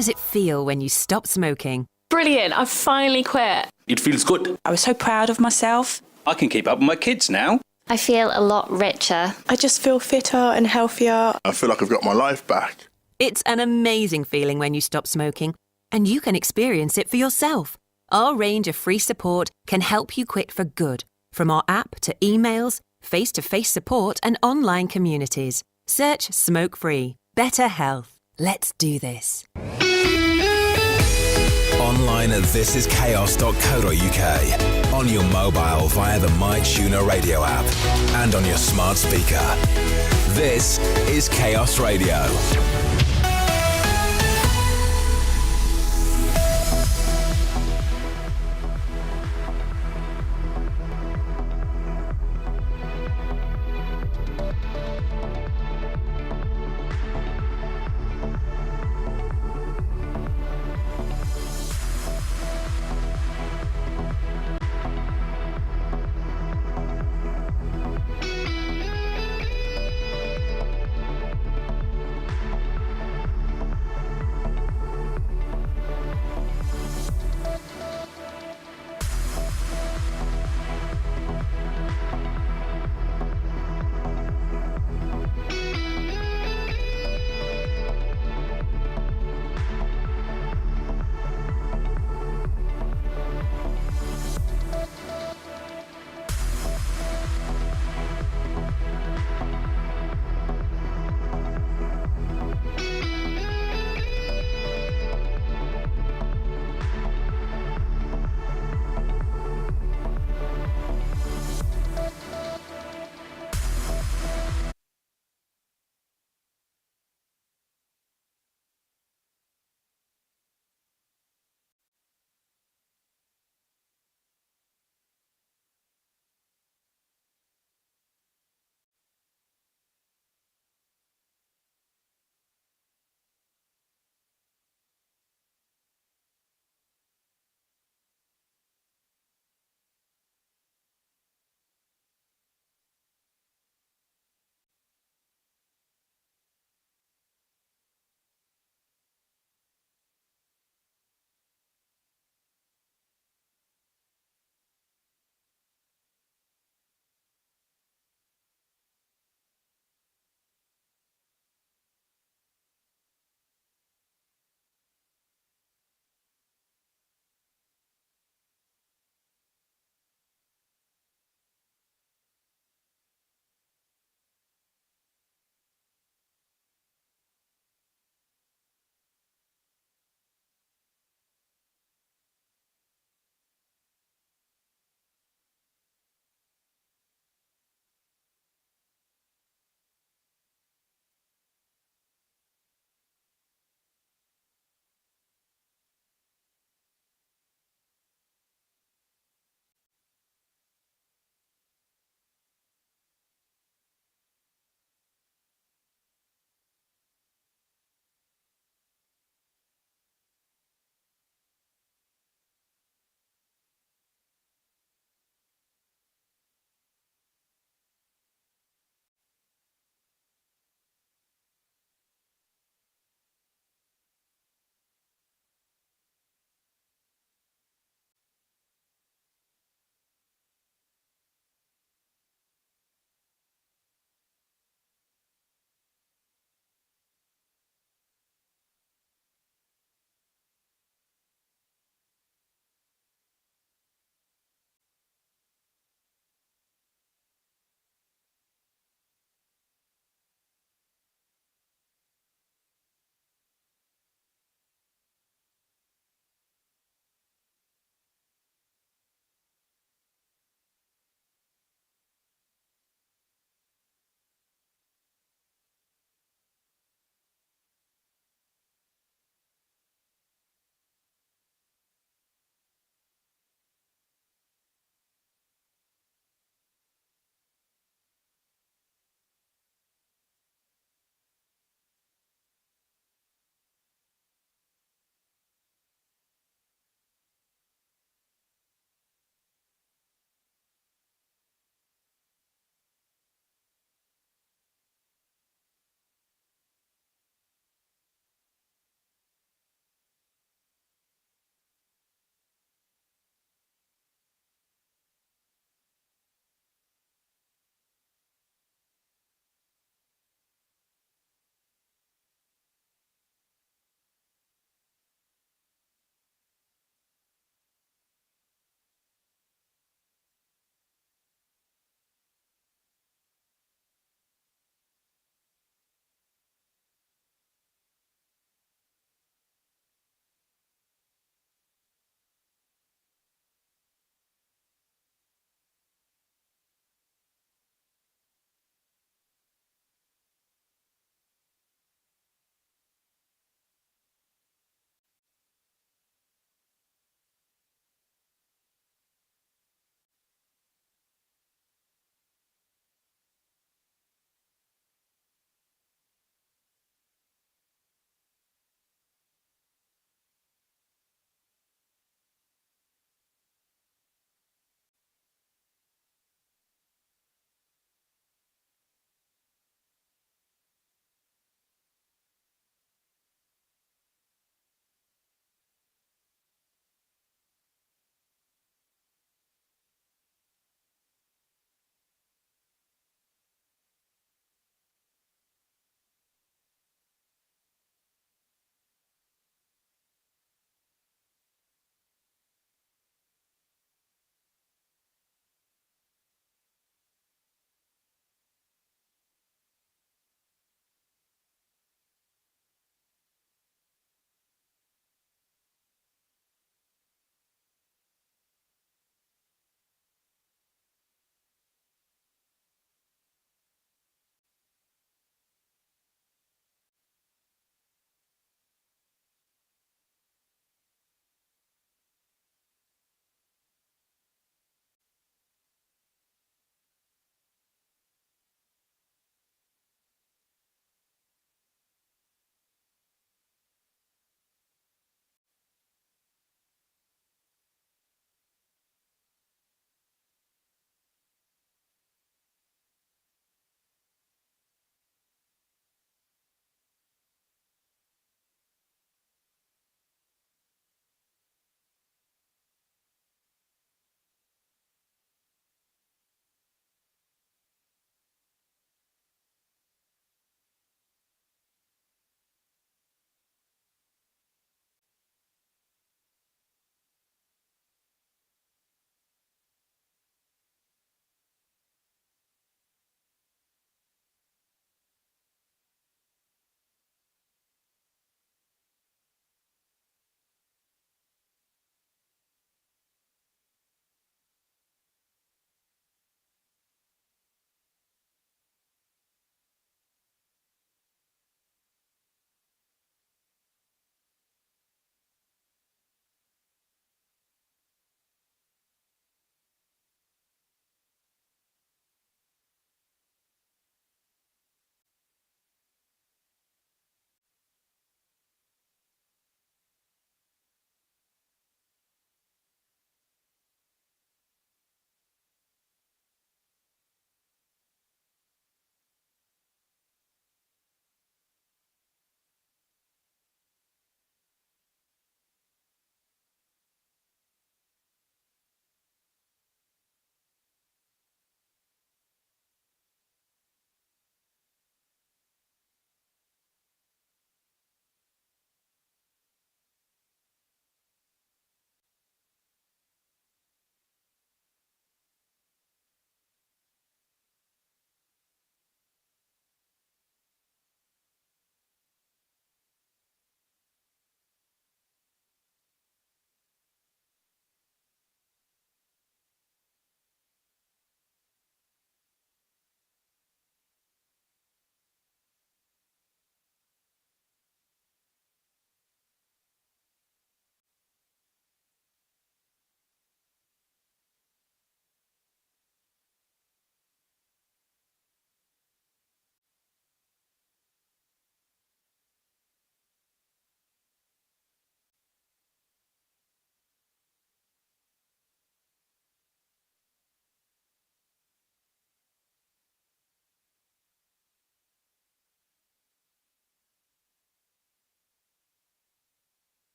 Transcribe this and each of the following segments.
does it feel when you stop smoking? Brilliant, I've finally quit. It feels good. I was so proud of myself. I can keep up with my kids now. I feel a lot richer. I just feel fitter and healthier. I feel like I've got my life back. It's an amazing feeling when you stop smoking, and you can experience it for yourself. Our range of free support can help you quit for good, from our app to emails, face-to-face support and online communities. Search Smoke Free. Better health. Let's do this. Online at thisischaos.co.uk, on your mobile via the MyTuner radio app, and on your smart speaker. This is Chaos Radio.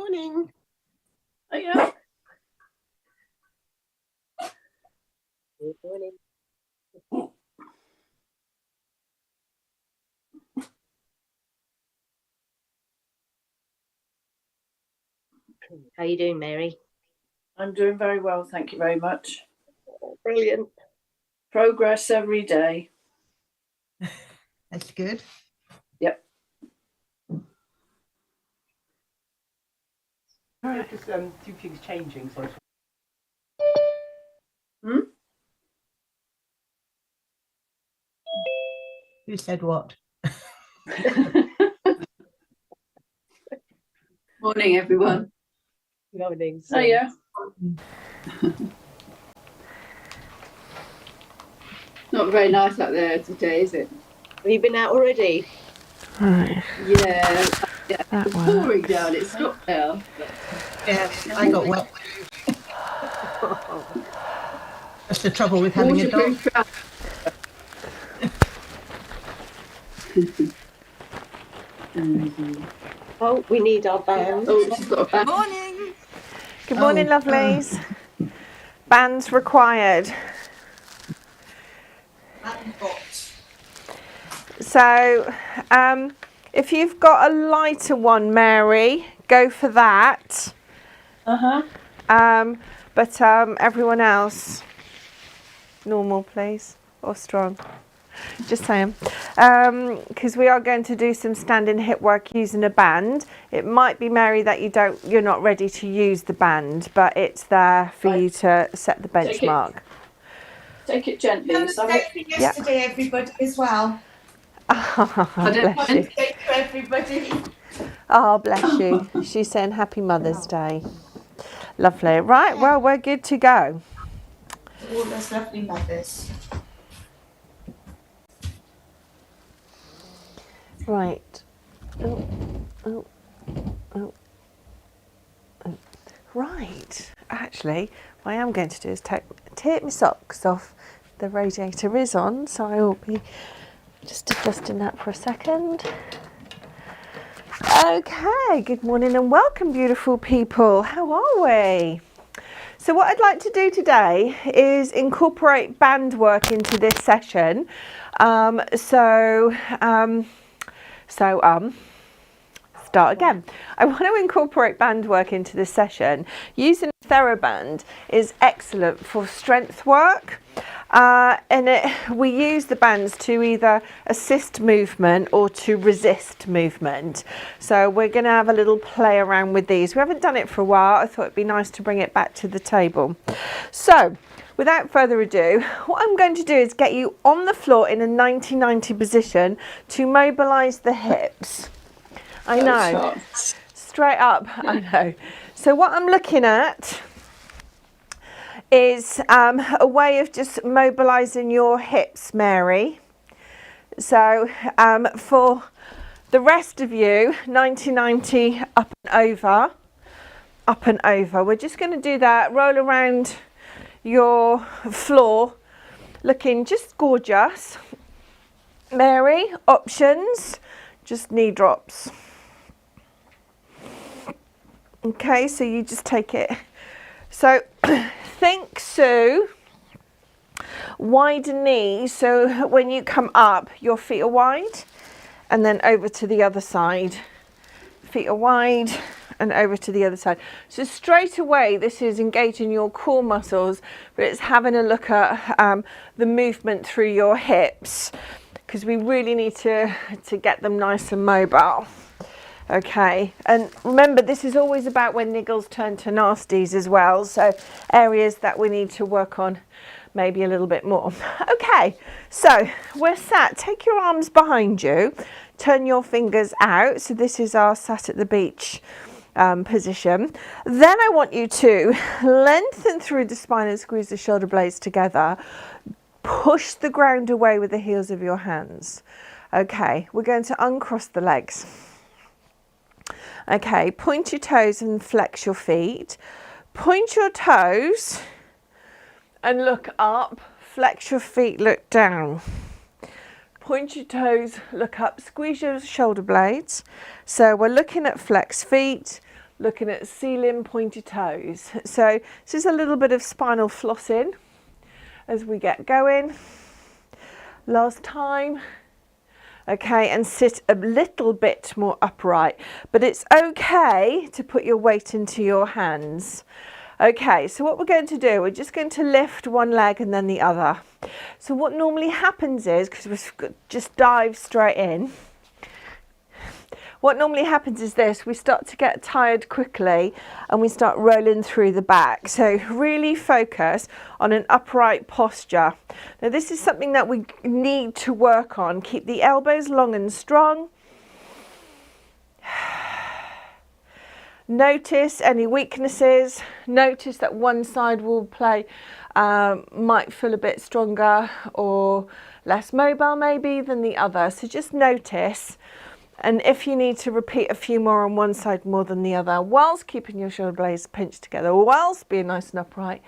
morning. Oh, yeah. Good morning. How you doing, Mary? I'm doing very well, thank you very much. Brilliant. Progress every day. That's good. Yep. Because two things changing, so Who said what? Morning, everyone. Good morning. Oh, yeah. Not very nice up there today, is it? Have you been out already? Yeah. It's pouring down. It stopped now. Yeah, I got wet. That's the trouble with having a dog. Oh, we need our band. Oh, she's got a band. Morning. Good morning, lovelies. Bands required. So, if you've got a lighter one, Mary, go for that. But everyone else, normal, please, or strong. Just saying, because we are going to do some standing hip work using a band. It might be, Mary, that you're not ready to use the band, but it's there for you to set the benchmark. Take it gently. Yesterday, everybody, as well. Oh, bless you. Thank you, everybody. Oh, bless you. She's saying Happy Mother's Day. Lovely. Right, well, we're good to go. All those lovely mothers. Right. Right. Actually, what I am going to do is take my socks off. The radiator is on, so I will be just adjusting that for a second. Okay, good morning and welcome, beautiful people. How are we? So what I'd like to do today is incorporate band work into this session. Start again. I want to incorporate band work into this session. Using a TheraBand is excellent for strength work. We use the bands to either assist movement or to resist movement. So we're going to have a little play around with these. We haven't done it for a while. I thought it'd be nice to bring it back to the table. So without further ado, what I'm going to do is get you on the floor in a 90-90 position to mobilise the hips. I know, straight up, I know. So what I'm looking at is a way of just mobilising your hips, Mary. So for the rest of you, 90-90, up and over. We're just going to do that, roll around your floor, looking just gorgeous. Mary, options, just knee drops. Okay, so you just take it. So think, Sue, wide knees, so when you come up, your feet are wide, and then over to the other side. Feet are wide and over to the other side. So straight away, this is engaging your core muscles, but it's having a look at the movement through your hips, because we really need to get them nice and mobile. Okay, and remember, this is always about when niggles turn to nasties as well, so areas that we need to work on maybe a little bit more. Okay, so we're sat. Take your arms behind you, turn your fingers out. So this is our sat at the beach position. Then I want you to lengthen through the spine and squeeze the shoulder blades together. Push the ground away with the heels of your hands. Okay, we're going to uncross the legs. Okay, point your toes and flex your feet. Point your toes and look up. Flex your feet, look down. Point your toes, look up. Squeeze your shoulder blades. So we're looking at flex feet, looking at ceiling pointy toes. So this is a little bit of spinal flossing as we get going. Last time. Okay, and sit a little bit more upright, but it's okay to put your weight into your hands. Okay, so what we're going to do, we're just going to lift one leg and then the other. So what normally happens is, because we just dive straight in, what normally happens is this: we start to get tired quickly and we start rolling through the back. So really focus on an upright posture. Now this is something that we need to work on. Keep the elbows long and strong. Notice any weaknesses. Notice that one side will might feel a bit stronger or less mobile maybe than the other. So just notice. And if you need to repeat a few more on one side more than the other, whilst keeping your shoulder blades pinched together, whilst being nice and upright,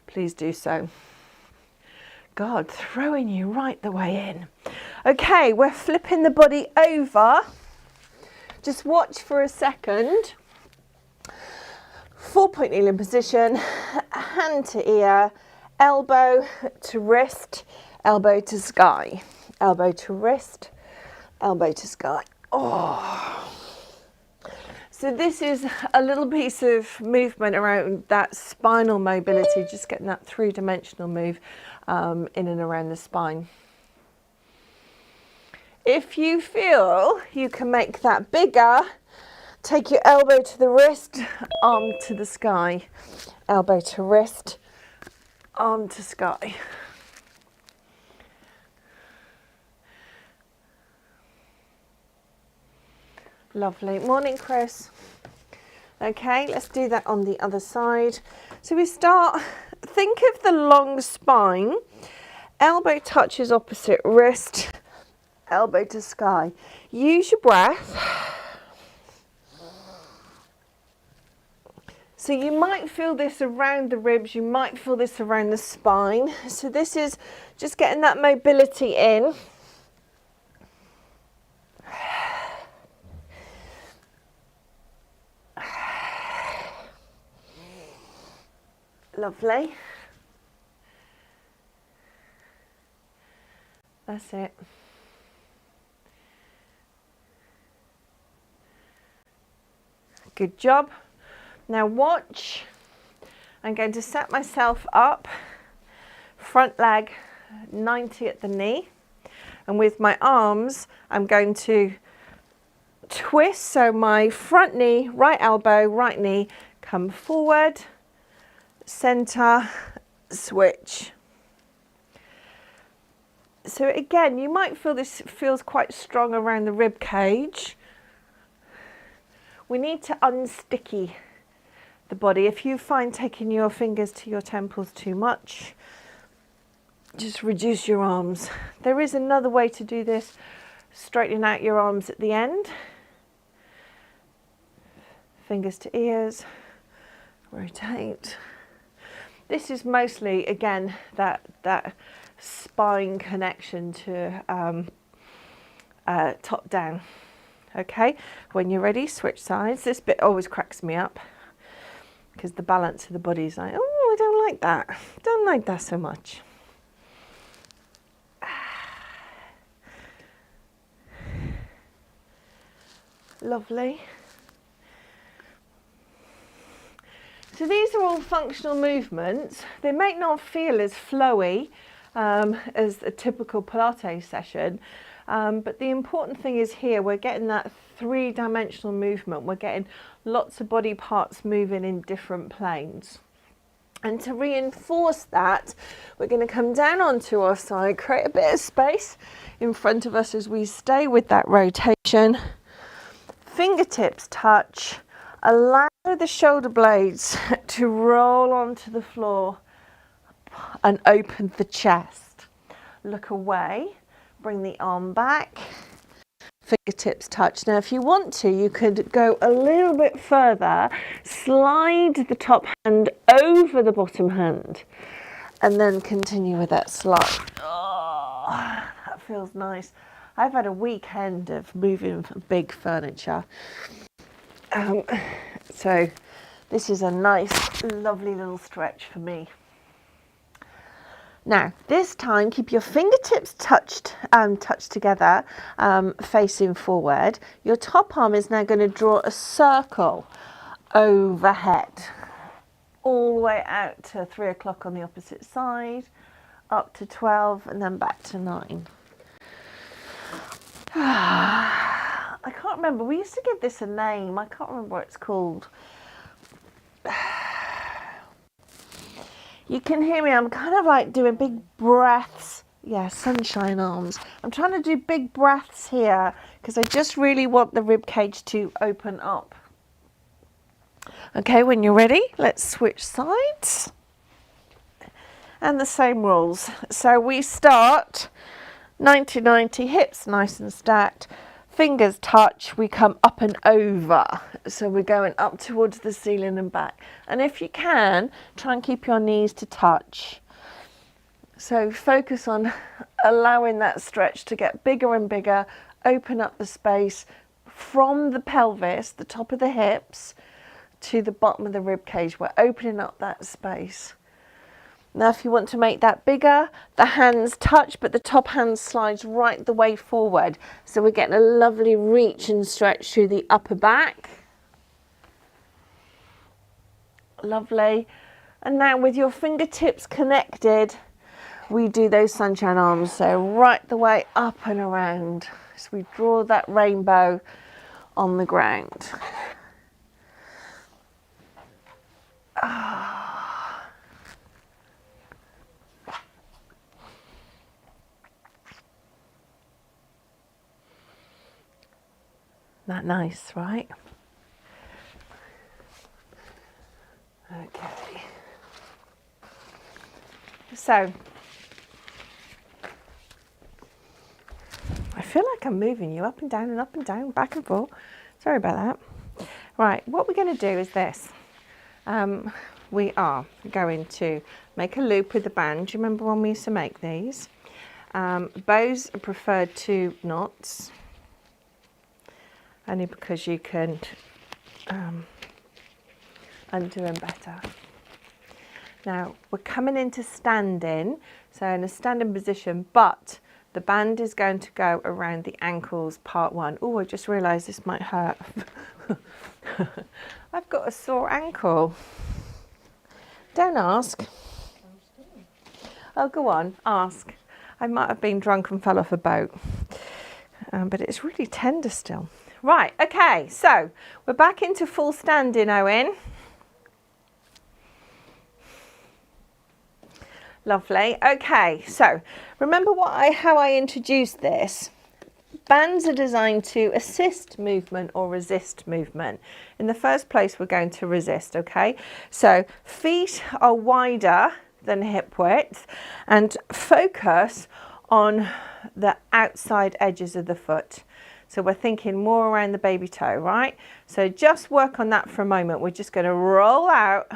please do so. God, throwing you right the way in. Okay, we're flipping the body over. Just watch for a second. 4-point kneeling position, hand to ear, elbow to wrist, elbow to sky, elbow to wrist, elbow to sky. Oh, so this is a little piece of movement around that spinal mobility, just getting that three-dimensional move in and around the spine. If you feel you can make that bigger, take your elbow to the wrist, arm to the sky, elbow to wrist, arm to sky. Lovely. Morning, Chris. Okay, let's do that on the other side. So we start, think of the long spine, elbow touches opposite wrist, elbow to sky. Use your breath. So you might feel this around the ribs, you might feel this around the spine. So this is just getting that mobility in. Lovely. That's it. Good job. Now watch. I'm going to set myself up, front leg 90 at the knee, and with my arms I'm going to twist, so my front knee, right elbow, right knee, come forward, center, switch. So again, you might feel this feels quite strong around the rib cage. We need to unsticky the body. If you find taking your fingers to your temples too much, just reduce your arms. There is another way to do this, straightening out your arms at the end. Fingers to ears, rotate. This is mostly, again, that spine connection to top down. Okay, when you're ready, switch sides. This bit always cracks me up because the balance of the body is like, oh, I don't like that. Don't like that so much. Lovely. So these are all functional movements. They may not feel as flowy as a typical Pilates session, but the important thing is here we're getting that three-dimensional movement. We're getting lots of body parts moving in different planes. And to reinforce that, we're going to come down onto our side, create a bit of space in front of us as we stay with that rotation. Fingertips touch. Allow the shoulder blades to roll onto the floor and open the chest. Look away, bring the arm back, fingertips touch. Now if you want to, you could go a little bit further, slide the top hand over the bottom hand and then continue with that slide. Oh, that feels nice. I've had a weekend of moving big furniture. So this is a nice, lovely little stretch for me. Now, this time, keep your fingertips touched together, facing forward. Your top arm is now going to draw a circle overhead, all the way out to 3 o'clock on the opposite side, up to 12, and then back to 9. I can't remember. We used to give this a name. I can't remember what it's called. You can hear me. I'm kind of like doing big breaths. Yeah, sunshine arms. I'm trying to do big breaths here because I just really want the rib cage to open up. Okay, when you're ready, let's switch sides. And the same rules. So we start 90-90, hips nice and stacked. Fingers touch, we come up and over. So we're going up towards the ceiling and back. And if you can, try and keep your knees to touch. So focus on allowing that stretch to get bigger and bigger. Open up the space from the pelvis, the top of the hips, to the bottom of the rib cage. We're opening up that space. Now if you want to make that bigger, the hands touch, but the top hand slides right the way forward. So we're getting a lovely reach and stretch through the upper back. Lovely. And now with your fingertips connected, we do those sunshine arms. So right the way up and around. So we draw that rainbow on the ground. That nice, right? Okay. So I feel like I'm moving you up and down, back and forth. Sorry about that. Right, what we're going to do is this. We are going to make a loop with the band. Do you remember when we used to make these? Bows are preferred to knots. Only because you can undo them better. Now we're coming into standing, so in a standing position, but the band is going to go around the ankles, part 1. Oh, I just realised this might hurt. I've got a sore ankle. Don't ask. Oh, go on, ask. I might have been drunk and fell off a boat, but it's really tender still. Right, okay, so we're back into full standing, Owen. Lovely. Okay, so remember how I introduced this? Bands are designed to assist movement or resist movement. In the first place, we're going to resist, okay? So feet are wider than hip width and focus on the outside edges of the foot. So we're thinking more around the baby toe, right? So just work on that for a moment. We're just going to roll out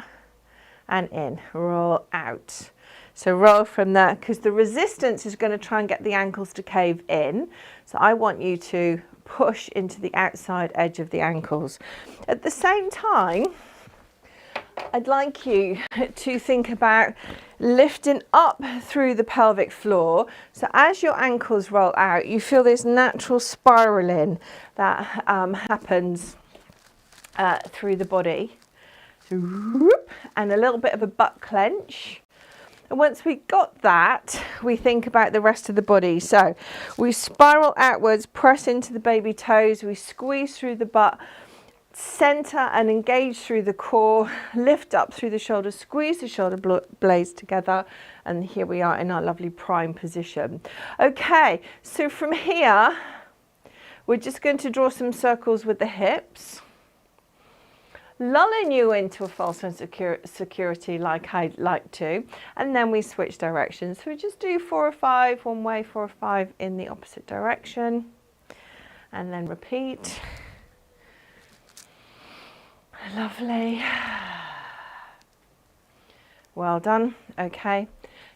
and in, roll out. So roll from there, because the resistance is going to try and get the ankles to cave in. So I want you to push into the outside edge of the ankles. At the same time, I'd like you to think about lifting up through the pelvic floor. So as your ankles roll out, you feel this natural spiraling that happens through the body. So, whoop, and a little bit of a butt clench. And once we got that, we think about the rest of the body. So we spiral outwards, press into the baby toes, we squeeze through the butt, center and engage through the core, lift up through the shoulders, squeeze the shoulder blades together, and here we are in our lovely prime position. Okay, so from here, we're just going to draw some circles with the hips, lulling you into a false sense of security like I'd like to, and then we switch directions. So we just do 4 or 5 one way, 4 or 5 in the opposite direction, and then repeat. Lovely. Well done. Okay,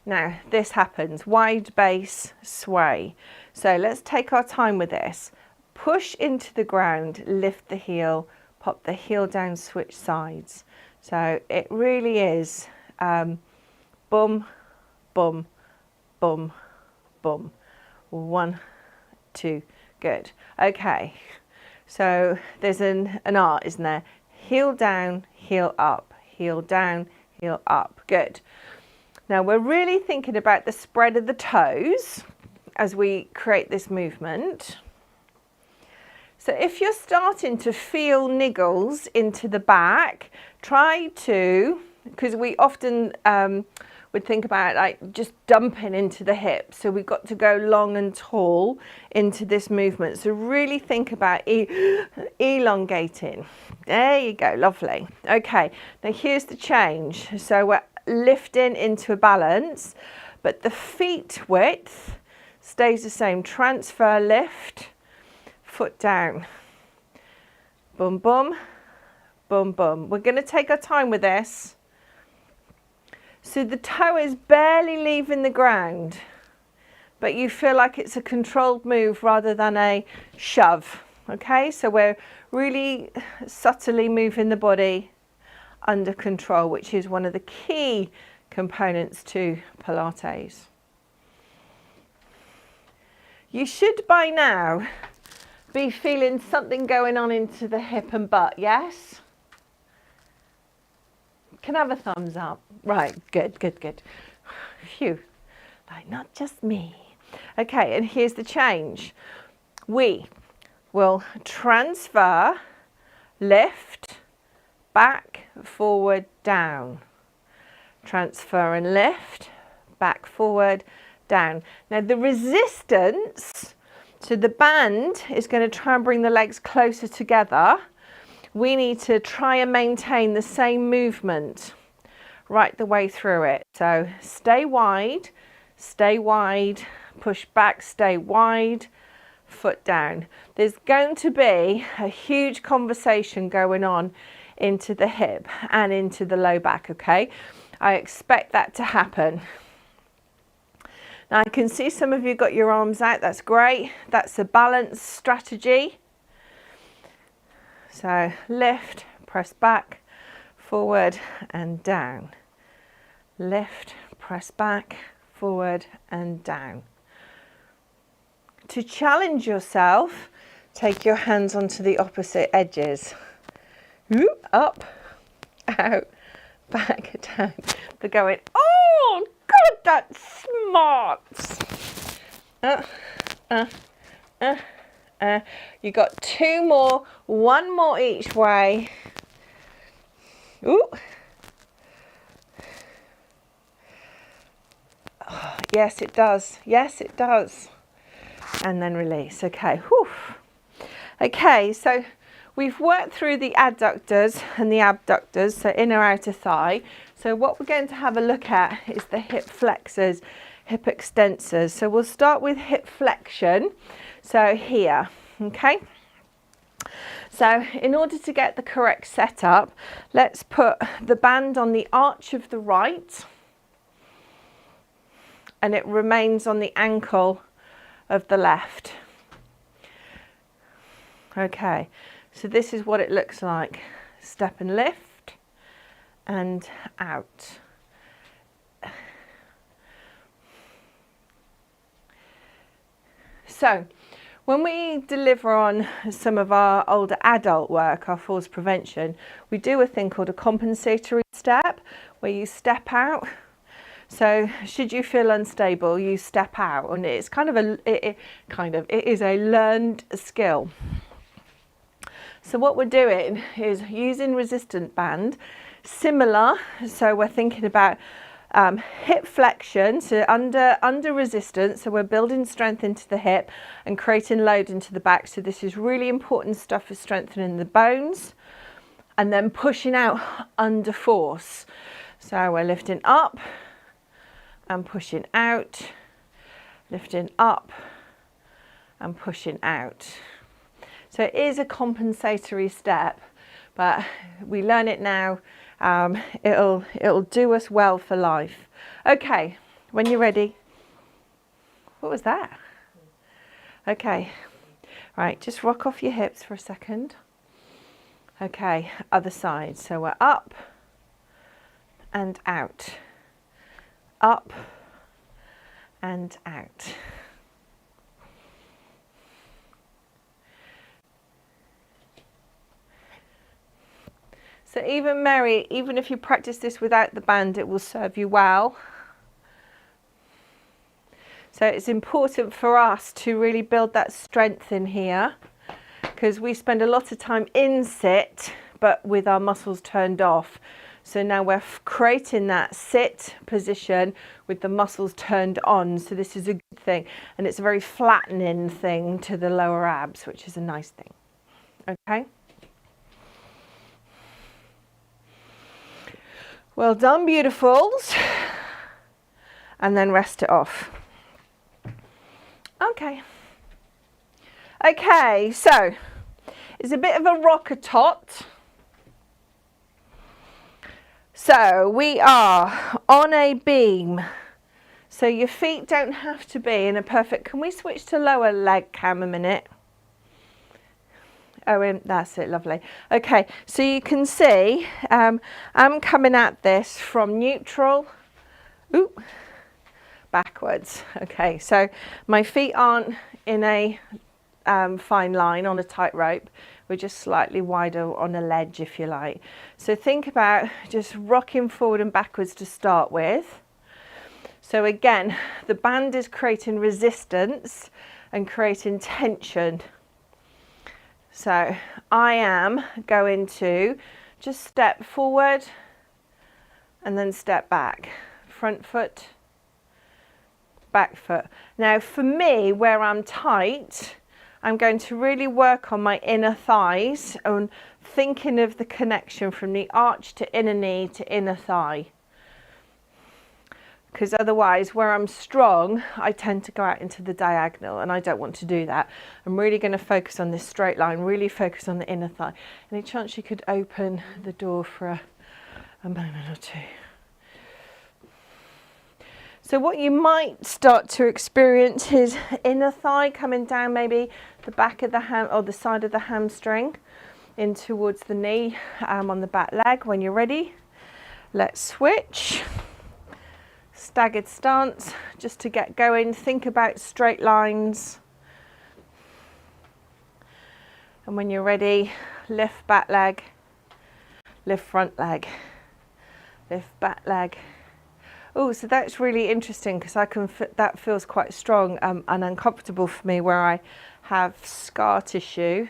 now this happens, wide base sway. So let's take our time with this. Push into the ground, lift the heel, pop the heel down, switch sides. So it really is bum, bum, bum, bum. 1, 2, good. Okay, so there's an art, isn't there? Heel down, heel up, heel down, heel up. Good. Now we're really thinking about the spread of the toes as we create this movement. So if you're starting to feel niggles into the back, try to, because we often would think about like just dumping into the hips. So we've got to go long and tall into this movement. So really think about elongating. There you go, lovely. Okay, now here's the change. So we're lifting into a balance, but the feet width stays the same. Transfer, lift, foot down. Boom, boom, boom, boom. We're going to take our time with this. So the toe is barely leaving the ground, but you feel like it's a controlled move rather than a shove. Okay, so we're really subtly moving the body under control, which is one of the key components to Pilates. You should by now be feeling something going on into the hip and butt, yes? Can I have a thumbs up? Right, good, good, good. Phew, like not just me. Okay, and here's the change. We will transfer, lift, back, forward, down. Transfer and lift, back, forward, down. Now the resistance, so the band is going to try and bring the legs closer together. We need to try and maintain the same movement right the way through it. So stay wide, push back, stay wide, foot down. There's going to be a huge conversation going on into the hip and into the low back, okay? I expect that to happen. Now I can see some of you got your arms out, that's great. That's a balance strategy. So lift, press back, forward and down. Lift, press back, forward and down. To challenge yourself, take your hands onto the opposite edges. Up, out, back, down. They're going, oh God, that's smart. You got 2 more, 1 more each way. Ooh. Oh, yes, it does. Yes, it does. And then release. Okay. Whew. Okay, so we've worked through the adductors and the abductors, so inner outer thigh. So what we're going to have a look at is the hip flexors, hip extensors. So we'll start with hip flexion. So here, okay. So in order to get the correct setup, let's put the band on the arch of the right and it remains on the ankle of the left. Okay, so this is what it looks like. Step and lift and out. So when we deliver on some of our older adult work, our falls prevention, we do a thing called a compensatory step where you step out. So should you feel unstable, you step out, and it's kind of it is a learned skill. So what we're doing is using resistant band, similar. So we're thinking about hip flexion, so under resistance, so we're building strength into the hip and creating load into the back. So this is really important stuff for strengthening the bones, and then pushing out under force. So we're lifting up and pushing out, lifting up and pushing out. So it is a compensatory step, but we learn it now. It'll do us well for life. Okay, when you're ready. What was that? Okay, right, just rock off your hips for a second. Okay, other side. So we're up and out, up and out. So even Mary, even if you practice this without the band, it will serve you well. So it's important for us to really build that strength in here, because we spend a lot of time in sit, but with our muscles turned off. So now we're creating that sit position with the muscles turned on. So this is a good thing. And it's a very flattening thing to the lower abs, which is a nice thing. Okay. Well done, beautifuls. And then rest it off. Okay. Okay, so it's a bit of a rocker tot. So we are on a beam. So your feet don't have to be in a perfect. Can we switch to lower leg cam a minute? Oh, that's it, lovely. Okay, so you can see I'm coming at this from neutral, backwards. Okay, so my feet aren't in a fine line on a tightrope. We're just slightly wider on a ledge, if you like. So think about just rocking forward and backwards to start with. So again, the band is creating resistance and creating tension. So I am going to just step forward and then step back. Front foot, back foot. Now for me, where I'm tight, I'm going to really work on my inner thighs and thinking of the connection from the arch to inner knee to inner thigh. Because otherwise, where I'm strong, I tend to go out into the diagonal, and I don't want to do that. I'm really going to focus on this straight line, really focus on the inner thigh. Any chance you could open the door for a moment or two? So what you might start to experience is inner thigh coming down, maybe the back of the ham or the side of the hamstring in towards the knee on the back leg. When you're ready, let's switch. Staggered stance, just to get going. Think about straight lines. And when you're ready, lift back leg, lift front leg, lift back leg. Oh, so that's really interesting because that feels quite strong and uncomfortable for me where I have scar tissue.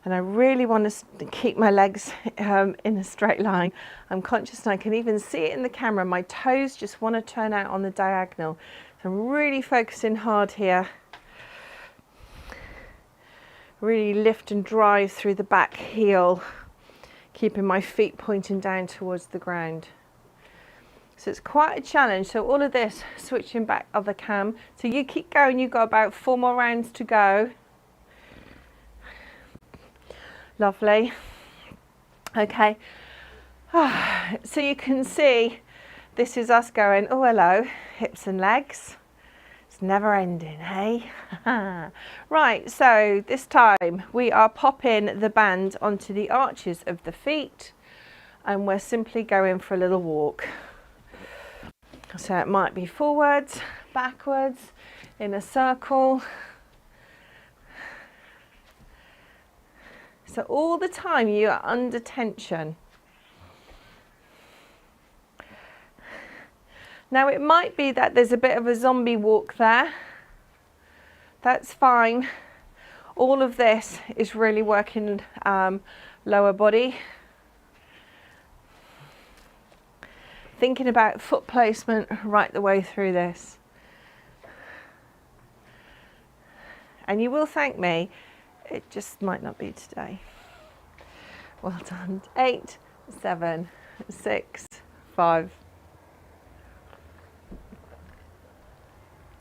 And I really want to keep my legs in a straight line. I'm conscious and I can even see it in the camera. My toes just want to turn out on the diagonal. So I'm really focusing hard here. Really lift and drive through the back heel, keeping my feet pointing down towards the ground. So it's quite a challenge. So all of this, switching back other cam. So you keep going, you've got about 4 more rounds to go. Lovely. Okay. So you can see this is us going, oh hello, hips and legs. It's never ending, hey? Right, so this time we are popping the band onto the arches of the feet and we're simply going for a little walk. So it might be forwards, backwards, in a circle. So all the time you are under tension. Now it might be that there's a bit of a zombie walk there. That's fine. All of this is really working lower body. Thinking about foot placement right the way through this. And you will thank me. It just might not be today. Well done. 8, 7, 6, 5.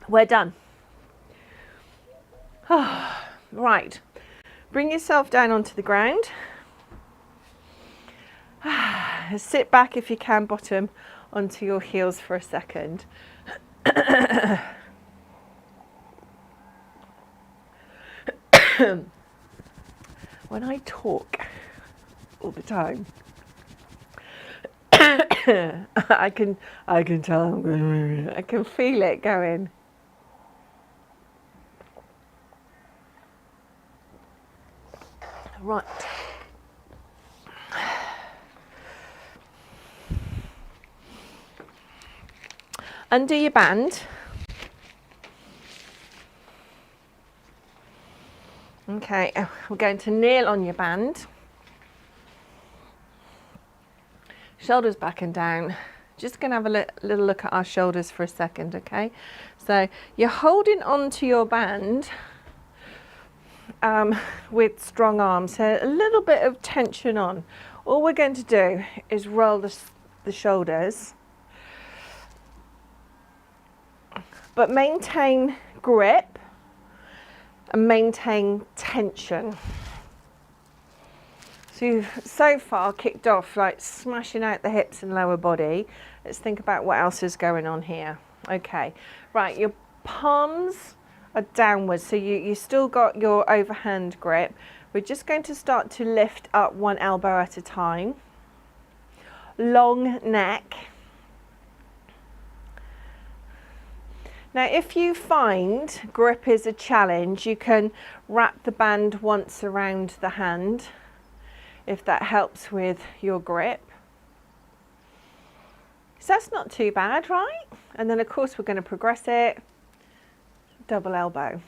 We're done. Right. Bring yourself down onto the ground. Sit back if you can, bottom onto your heels for a second. when I talk all the time, I can tell, I can feel it going. Right. Undo your band. Okay, we're going to kneel on your band. Shoulders back and down. Just going to have a little look at our shoulders for a second, okay? So you're holding onto your band with strong arms, so a little bit of tension on. All we're going to do is roll the shoulders, but maintain grip and maintain tension. So you've so far kicked off like smashing out the hips and lower body. Let's think about what else is going on here. Okay, right, your palms are downwards, so you still got your overhand grip. We're just going to start to lift up one elbow at a time. Long neck. Now, if you find grip is a challenge, you can wrap the band once around the hand, if that helps with your grip. So that's not too bad, right? And then of course we're going to progress it, double elbow.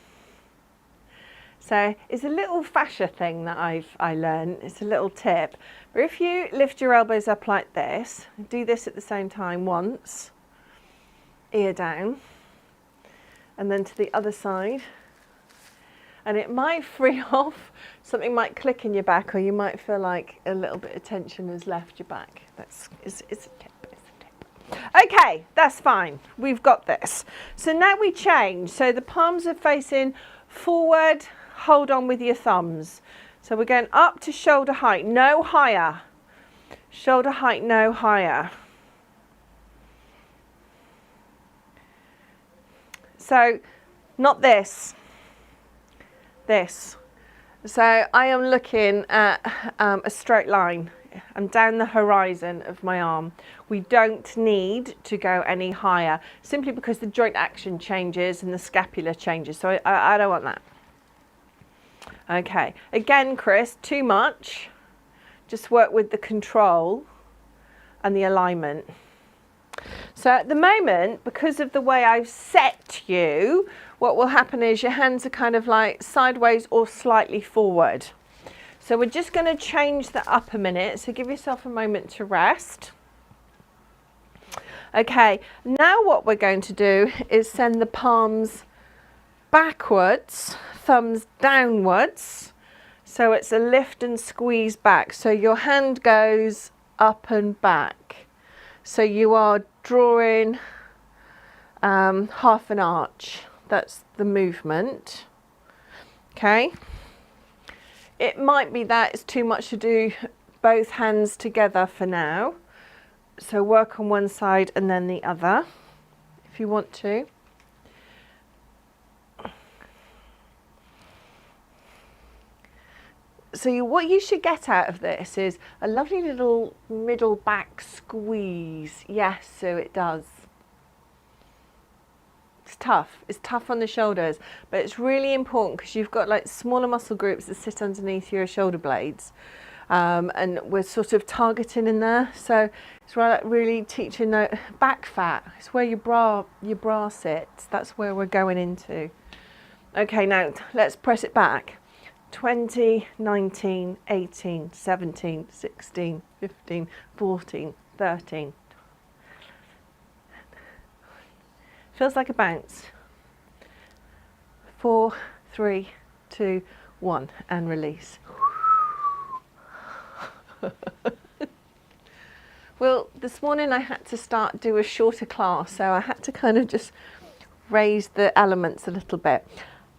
So it's a little fascia thing that I learned, it's a little tip. But if you lift your elbows up like this, do this at the same time once, ear down, and then to the other side. And it might free off, something might click in your back, or you might feel like a little bit of tension has left your back. It's a tip, it's a tip. Okay, that's fine, we've got this. So now we change, so the palms are facing forward, hold on with your thumbs. So we're going up to shoulder height, no higher. Shoulder height, no higher. So, not this. This. So I am looking at a straight line. I'm down the horizon of my arm. We don't need to go any higher, simply because the joint action changes and the scapula changes. So I don't want that. Okay, again, Chris, too much. Just work with the control and the alignment. So at the moment, because of the way I've set you, what will happen is your hands are kind of like sideways or slightly forward. So we're just going to change that up a minute. So give yourself a moment to rest. Okay, now what we're going to do is send the palms backwards, thumbs downwards. So it's a lift and squeeze back. So your hand goes up and back. So you are drawing half an arch. That's the movement. Okay. It might be that it's too much to do both hands together for now. So work on one side and then the other, if you want to. So what you should get out of this is a lovely little middle back squeeze. Yes, so it does. It's tough. It's tough on the shoulders, but it's really important because you've got like smaller muscle groups that sit underneath your shoulder blades, and we're sort of targeting in there. So it's really teaching the back fat. It's where your bra sits. That's where we're going into. Okay, now let's press it back. 20, 19, 18, 17, 16, 15, 14, 13. Feels like a bounce. 4, 3, 2, 1, and release. Well, this morning I had to do a shorter class, so I had to kind of just raise the elements a little bit.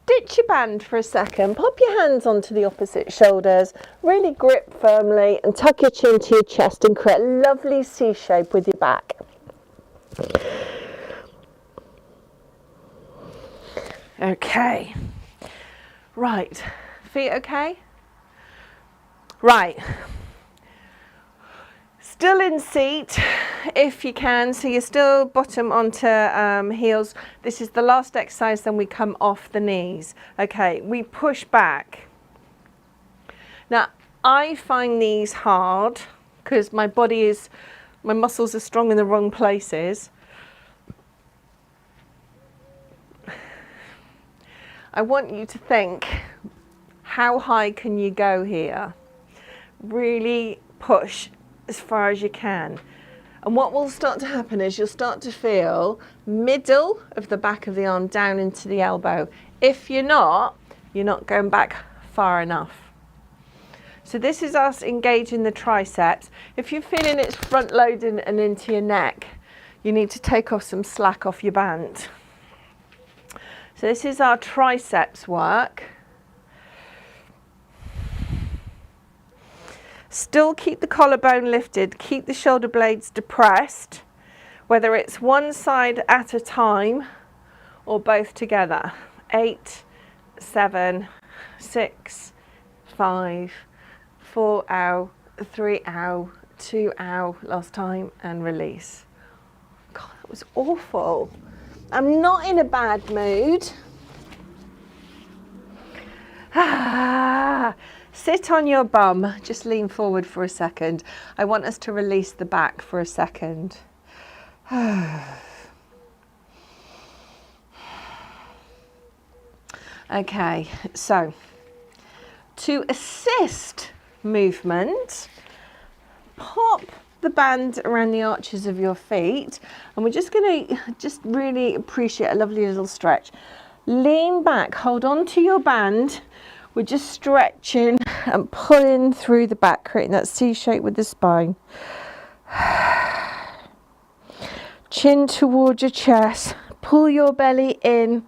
Ditch your band for a second, pop your hands onto the opposite shoulders, really grip firmly and tuck your chin to your chest and create a lovely C shape with your back. Okay, right, Feet okay? Right. Still in seat if you can, so you're still bottom onto heels. This is the last exercise, then we come off the knees. Okay, we push back. Now, I find these hard because my muscles are strong in the wrong places. I want you to think, how high can you go here? Really push as far as you can. And what will start to happen is you'll start to feel middle of the back of the arm down into the elbow. If you're not going back far enough. So this is us engaging the triceps. If you're feeling it's front loading and into your neck, you need to take off some slack off your band. So this is our triceps work. Still keep the collarbone lifted, keep the shoulder blades depressed, whether it's one side at a time or both together. 8, 7, 6, 5, 4, ow, 3, ow, 2, ow, last time, and release. God, that was awful. I'm not in a bad mood. Sit on your bum, just lean forward for a second. I want us to release the back for a second. Okay, so to assist movement, pop the band around the arches of your feet, and we're just going to really appreciate a lovely little stretch. Lean back, hold on to your band. We're just stretching and pulling through the back, creating that C shape with the spine. Chin towards your chest, pull your belly in.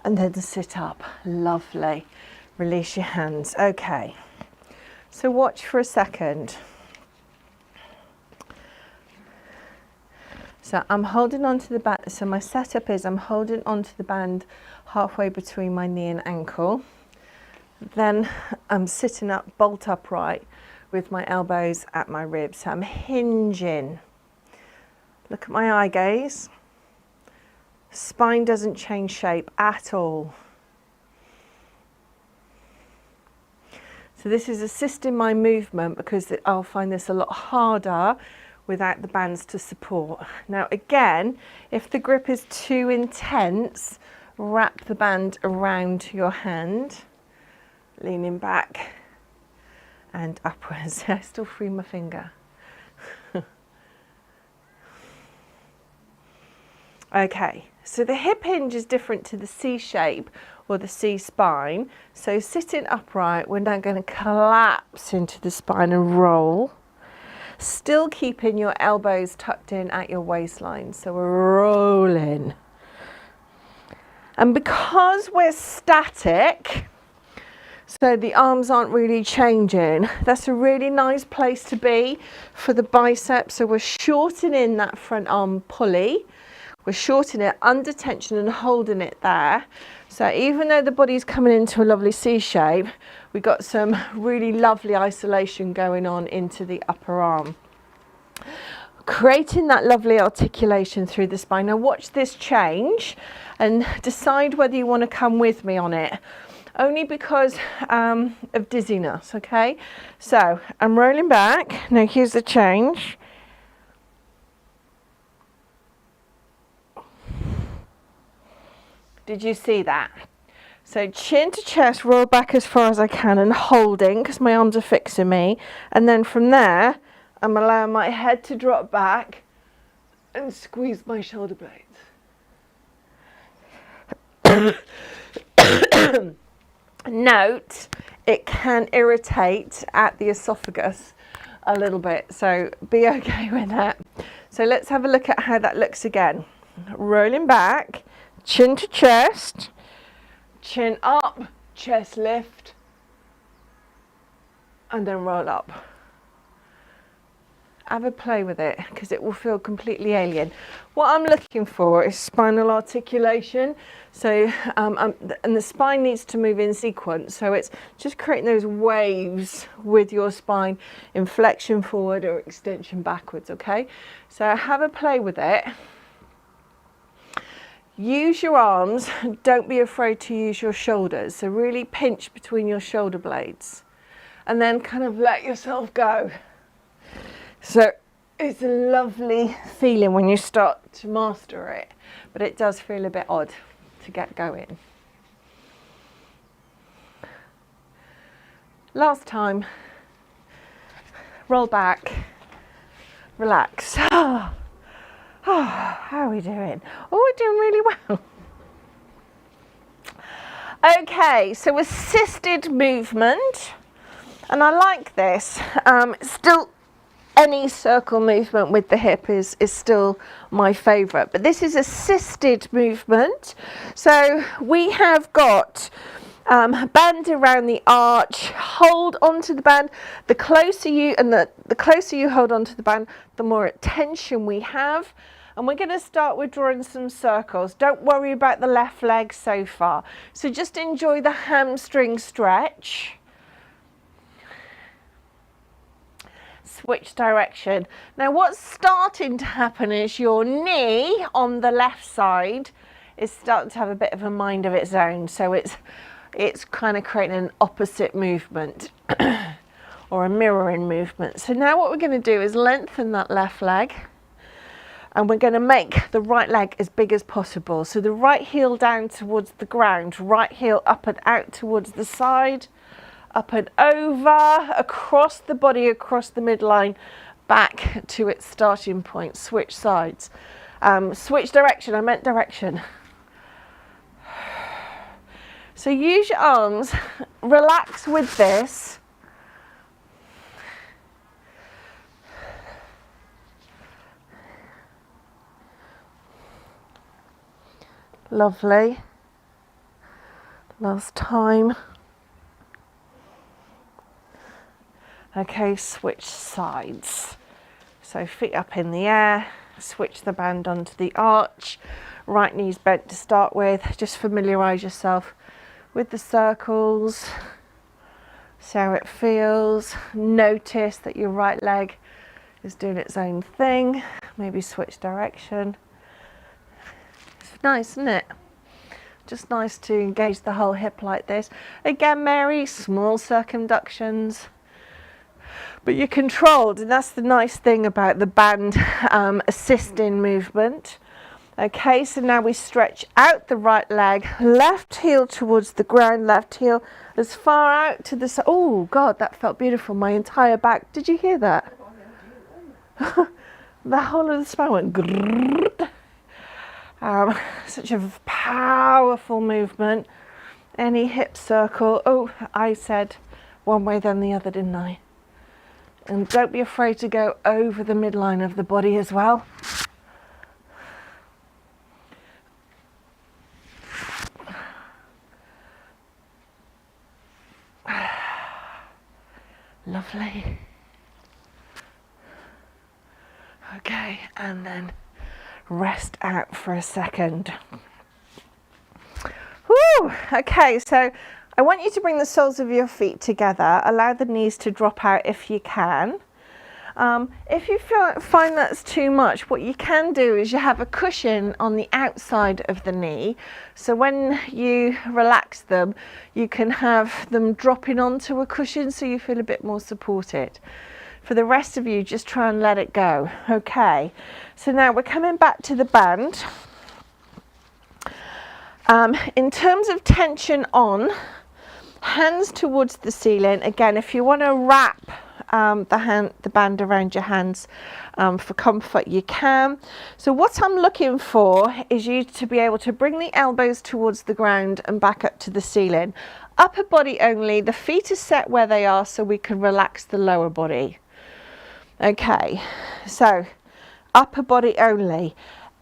And then sit up. Lovely. Release your hands. Okay. So watch for a second. So I'm holding onto the band. So my setup is I'm holding onto the band halfway between my knee and ankle. Then I'm sitting up bolt upright with my elbows at my ribs. So I'm hinging. Look at my eye gaze. Spine doesn't change shape at all. So this is assisting my movement because I'll find this a lot harder without the bands to support. Now again, if the grip is too intense, wrap the band around your hand, leaning back and upwards. I still free my finger. Okay, so the hip hinge is different to the C shape or the C spine. So sitting upright, we're now going to collapse into the spine and roll. Still keeping your elbows tucked in at your waistline. So we're rolling. And because we're static, so the arms aren't really changing, that's a really nice place to be for the biceps. So we're shortening that front arm pulley. We're shortening it under tension and holding it there. So even though the body's coming into a lovely C shape, we've got some really lovely isolation going on into the upper arm. Creating that lovely articulation through the spine. Now watch this change and decide whether you want to come with me on it. Only because of dizziness, okay? So I'm rolling back. Now here's the change. Did you see that? So chin to chest, roll back as far as I can and holding because my arms are fixing me. And then from there, I'm allowing my head to drop back and squeeze my shoulder blades. Note, it can irritate at the esophagus a little bit, so be okay with that. So let's have a look at how that looks again. Rolling back, chin to chest, chin up, chest lift, and then roll up. have a play with it because it will feel completely alien. What I'm looking for is spinal articulation. So, and the spine needs to move in sequence. So it's just creating those waves with your spine, inflection forward or extension backwards, okay? So have a play with it. Use your arms, don't be afraid to use your shoulders. So really pinch between your shoulder blades and then kind of let yourself go. So it's a lovely feeling when you start to master it, but it does feel a bit odd to get going. Last time, roll back, relax. How are we doing? Oh, we're doing really well. Okay, so assisted movement, and I like this. Still, any circle movement with the hip is still my favourite, but this is assisted movement. So we have got band around the arch, hold onto the band. The closer you hold onto the band, the more tension we have. And we're going to start with drawing some circles. Don't worry about the left leg so far. So just enjoy the hamstring stretch. Switch direction. Now what's starting to happen is your knee on the left side is starting to have a bit of a mind of its own. So it's kind of creating an opposite movement or a mirroring movement. So now what we're going to do is lengthen that left leg and we're going to make the right leg as big as possible. So the right heel down towards the ground, right heel up and out towards the side, up and over, across the body, across the midline, back to its starting point. Switch sides. Switch direction, I meant direction. So use your arms, relax with this. Lovely. Last time. Okay, switch sides. So feet up in the air, switch the band onto the arch, right knee's bent to start with. Just familiarise yourself with the circles, see how it feels. Notice that your right leg is doing its own thing. Maybe switch direction. It's nice, isn't it? Just nice to engage the whole hip like this. Again, Mary, small circumductions. But you're controlled, and that's the nice thing about the band assisting movement. Okay, so now we stretch out the right leg, left heel towards the ground, left heel as far out to the side. Oh God, that felt beautiful. My entire back. Did you hear that? The whole of the spine went grrrr. Such a powerful movement. Any hip circle. Oh, I said one way then the other, didn't I? And don't be afraid to go over the midline of the body as well. Lovely. Okay, and then rest out for a second. Woo! Okay, so I want you to bring the soles of your feet together. Allow the knees to drop out if you can. If you find that's too much, what you can do is you have a cushion on the outside of the knee. So when you relax them, you can have them dropping onto a cushion so you feel a bit more supported. For the rest of you, just try and let it go. Okay, so now we're coming back to the band. In terms of tension on, hands towards the ceiling. Again, if you want to wrap the band around your hands for comfort, you can. So what I'm looking for is you to be able to bring the elbows towards the ground and back up to the ceiling. Upper body only. The feet are set where they are so we can relax the lower body. Okay, so upper body only.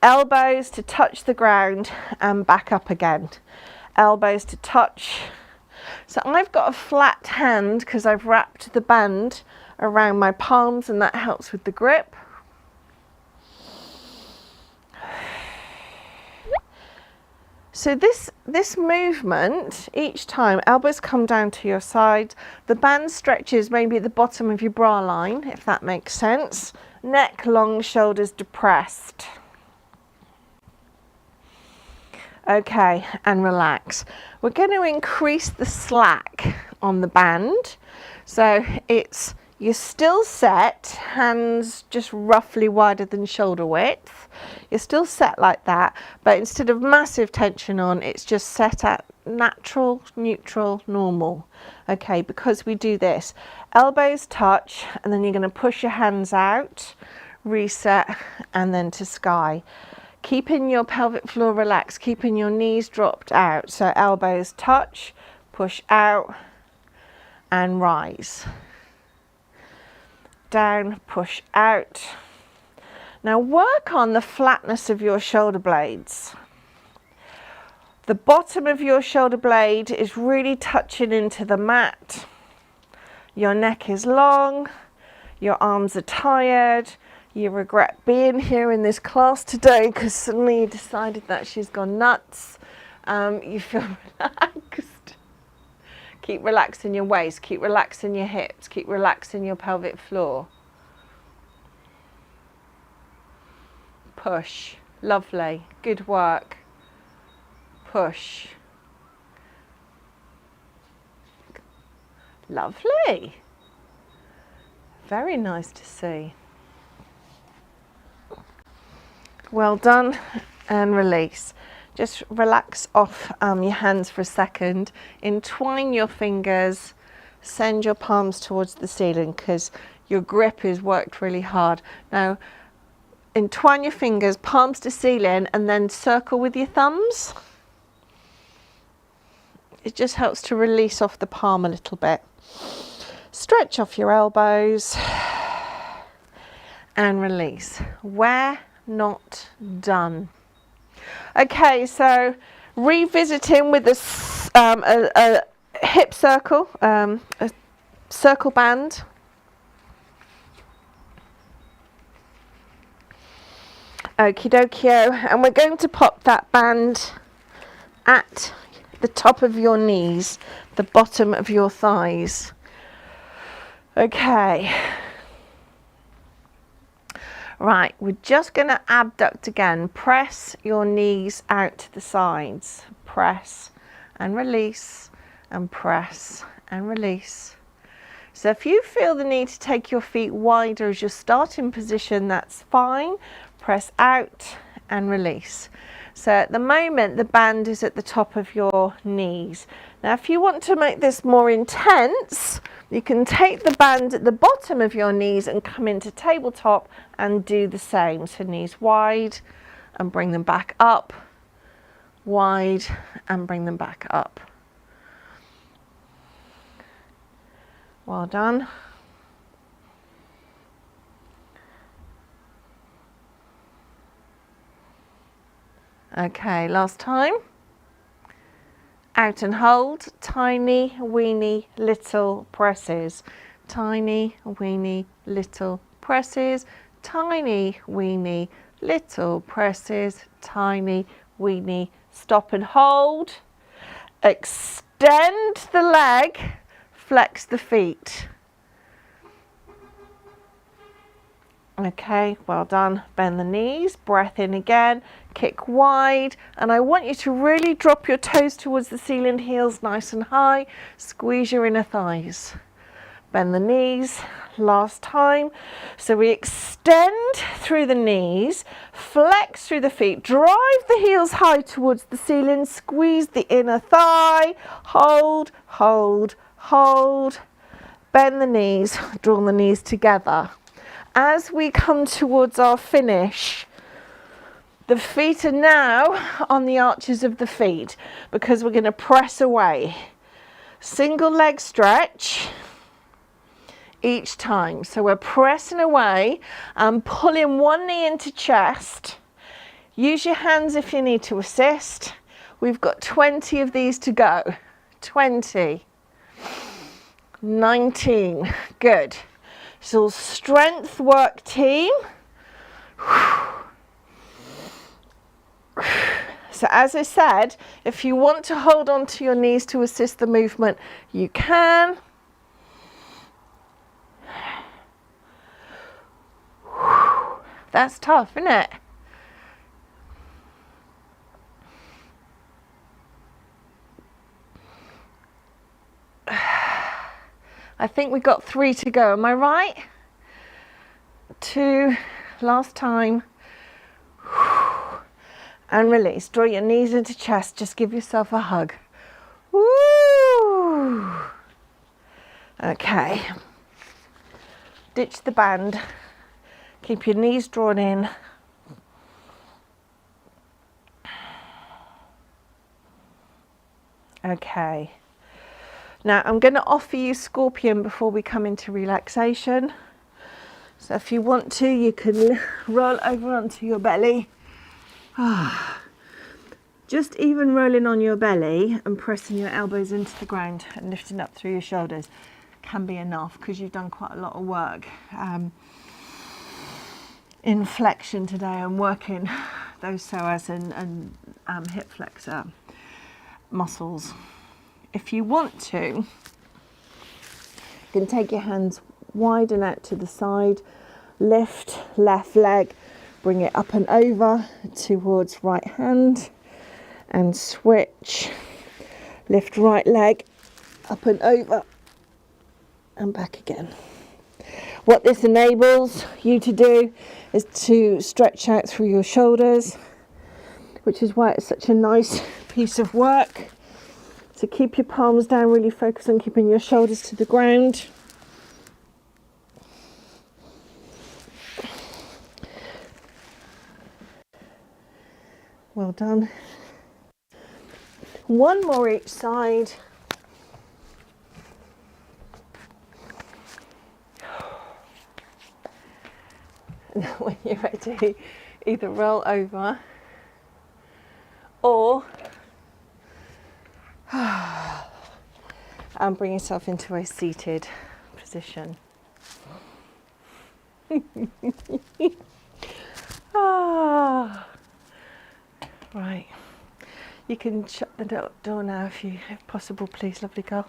Elbows to touch the ground and back up again. Elbows to touch. So I've got a flat hand because I've wrapped the band around my palms, and that helps with the grip. So this movement, each time, elbows come down to your sides, the band stretches maybe at the bottom of your bra line, if that makes sense. Neck long, shoulders depressed. Okay, and relax. We're going to increase the slack on the band. So you're still set, hands just roughly wider than shoulder width. You're still set like that, but instead of massive tension on, it's just set at natural, neutral, normal. Okay, because we do this. Elbows touch, and then you're going to push your hands out, reset, and then to sky. Keeping your pelvic floor relaxed, keeping your knees dropped out. So elbows touch, push out, and rise. Down, push out. Now work on the flatness of your shoulder blades. The bottom of your shoulder blade is really touching into the mat. Your neck is long, your arms are tired. You regret being here in this class today because suddenly you decided that she's gone nuts. You feel relaxed. Keep relaxing your waist, keep relaxing your hips, keep relaxing your pelvic floor. Push. Lovely. Good work. Push. Lovely. Very nice to see. Well done, and release. Just relax off your hands for a second. Entwine your fingers. Send your palms towards the ceiling because your grip is worked really hard. Now, entwine your fingers, palms to ceiling, and then circle with your thumbs. It just helps to release off the palm a little bit. Stretch off your elbows and release. We're not done. Okay, so revisiting with a hip circle, a circle band. Okie dokie, and we're going to pop that band at the top of your knees, the bottom of your thighs. Okay. Right, we're just going to abduct again. Press your knees out to the sides. Press and release, and press and release. So if you feel the need to take your feet wider as your starting position, that's fine. Press out and release. So at the moment, the band is at the top of your knees. Now, if you want to make this more intense, you can take the band at the bottom of your knees and come into tabletop and do the same. So knees wide and bring them back up, wide and bring them back up. Well done. Okay, last time. Out and hold, tiny, weeny, little presses. Tiny, weeny, little presses. Tiny, weeny, little presses. Tiny, weeny, stop and hold. Extend the leg, flex the feet. Okay, well done. Bend the knees, breath in again, kick wide, and I want you to really drop your toes towards the ceiling, heels nice and high, squeeze your inner thighs. Bend the knees, last time. So we extend through the knees, flex through the feet, drive the heels high towards the ceiling, squeeze the inner thigh, hold, hold, hold. Bend the knees, draw the knees together. As we come towards our finish, the feet are now on the arches of the feet because we're going to press away. Single leg stretch each time. So we're pressing away and pulling one knee into chest. Use your hands if you need to assist. We've got 20 of these to go. 20. 19. Good. So strength work, team. So as I said, if you want to hold on to your knees to assist the movement, you can. That's tough, isn't it? I think we got 3 to go, am I right? 2, last time. And release. Draw your knees into chest, just give yourself a hug. Woo! Okay. Ditch the band. Keep your knees drawn in. Okay. Now I'm going to offer you scorpion before we come into relaxation. So if you want to, you can roll over onto your belly. Just even rolling on your belly and pressing your elbows into the ground and lifting up through your shoulders can be enough, because you've done quite a lot of work in flexion today and working those psoas and hip flexor muscles. If you want to, you can take your hands wide and out to the side, lift left leg, bring it up and over towards right hand, and switch, lift right leg up and over and back again. What this enables you to do is to stretch out through your shoulders, which is why it's such a nice piece of work. So keep your palms down, really focus on keeping your shoulders to the ground. Well done. One more each side. Now when you're ready, either roll over or and bring yourself into a seated position. Right. You can shut the door now if possible, please, lovely girl.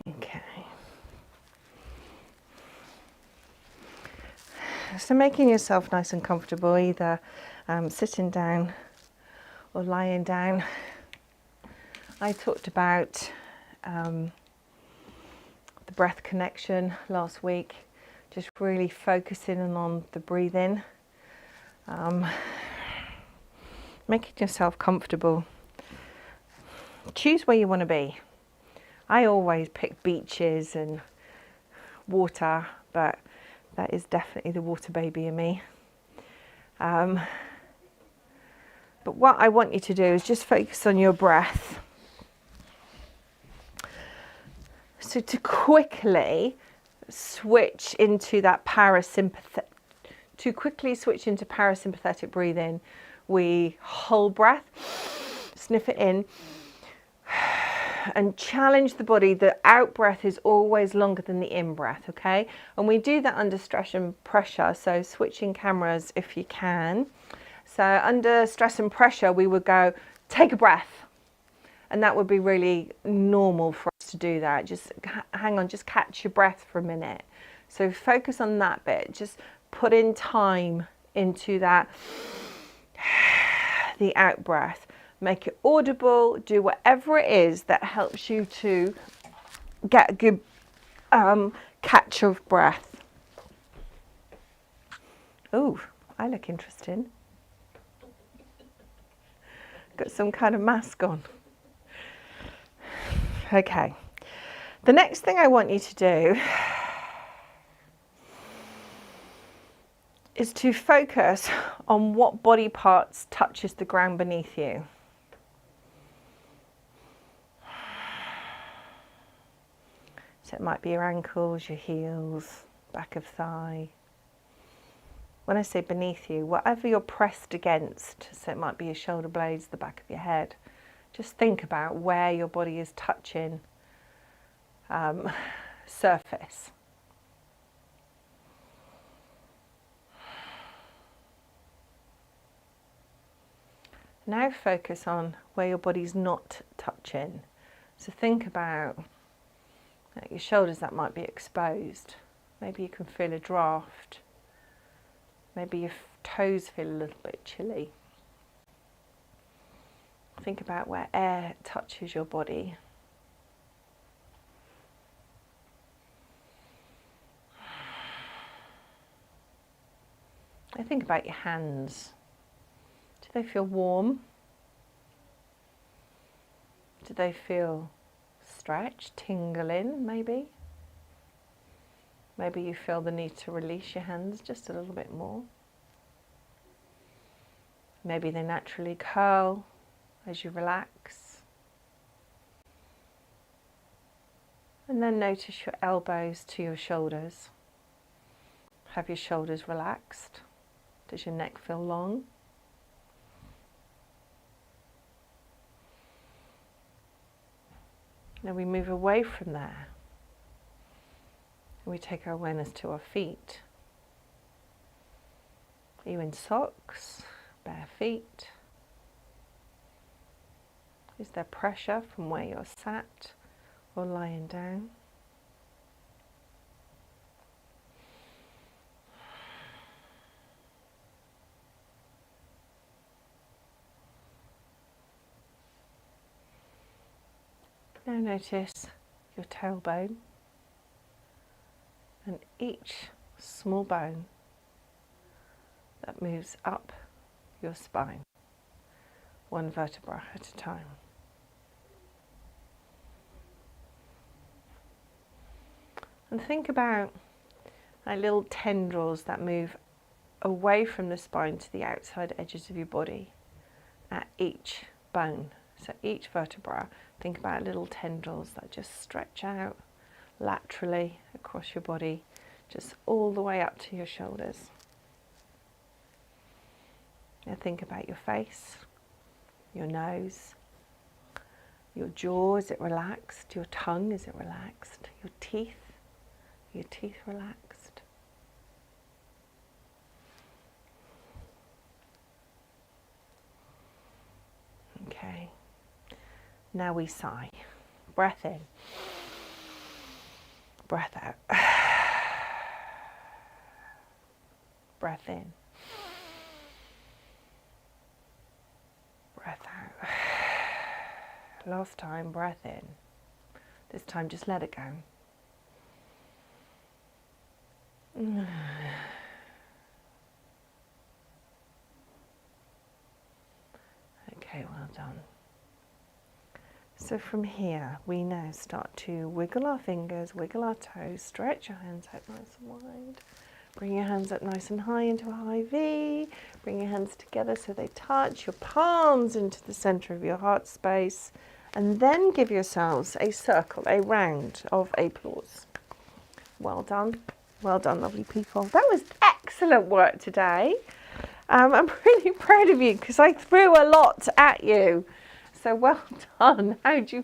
Okay. So making yourself nice and comfortable, either sitting down or lying down. I talked about the breath connection last week, just really focusing on the breathing, making yourself comfortable. Choose where you want to be. I always pick beaches and water, but that is definitely the water baby in me. But what I want you to do is just focus on your breath. So to quickly switch into that parasympathetic breathing, we hold breath, sniff it in, and challenge the body. The out breath is always longer than the in breath, okay? And we do that under stress and pressure, so switching cameras if you can. So under stress and pressure, we would go, take a breath. And that would be really normal for us to do that. Just hang on, just catch your breath for a minute. So focus on that bit. Just put in time into that, the out breath. Make it audible. Do whatever it is that helps you to get a good catch of breath. Ooh, I look interesting. Got some kind of mask on. Okay, the next thing I want you to do is to focus on what body parts touches the ground beneath you. So it might be your ankles, your heels, back of thigh, when I say beneath you, whatever you're pressed against, so it might be your shoulder blades, the back of your head, just think about where your body is touching surface. Now focus on where your body's not touching. So think about your shoulders that might be exposed. Maybe you can feel a draft. Maybe your toes feel a little bit chilly. Think about where air touches your body. I think about your hands. Do they feel warm? Do they feel stretched, tingling maybe? Maybe you feel the need to release your hands just a little bit more. Maybe they naturally curl as you relax. And then notice your elbows to your shoulders. Have your shoulders relaxed? Does your neck feel long? Now we move away from there. And we take our awareness to our feet. Are you in socks, bare feet? Is there pressure from where you're sat or lying down? Now notice your tailbone and each small bone that moves up your spine, one vertebra at a time. And think about little tendrils that move away from the spine to the outside edges of your body at each bone. So each vertebra, think about little tendrils that just stretch out laterally across your body, just all the way up to your shoulders. Now think about your face, your nose, your jaw, is it relaxed? Your tongue, is it relaxed? Your teeth relaxed? Okay. Now we sigh. Breath in. Breath out. Breath in. Breath out. Last time, breath in. This time, just let it go. Okay, well done. So from here, we now start to wiggle our fingers, wiggle our toes, stretch your hands out nice and wide. Bring your hands up nice and high into a high V. Bring your hands together so they touch, your palms into the center of your heart space. And then give yourselves a circle, a round of applause. Well done. Well done, lovely people. That was excellent work today. I'm really proud of you because I threw a lot at you. So well done. How do you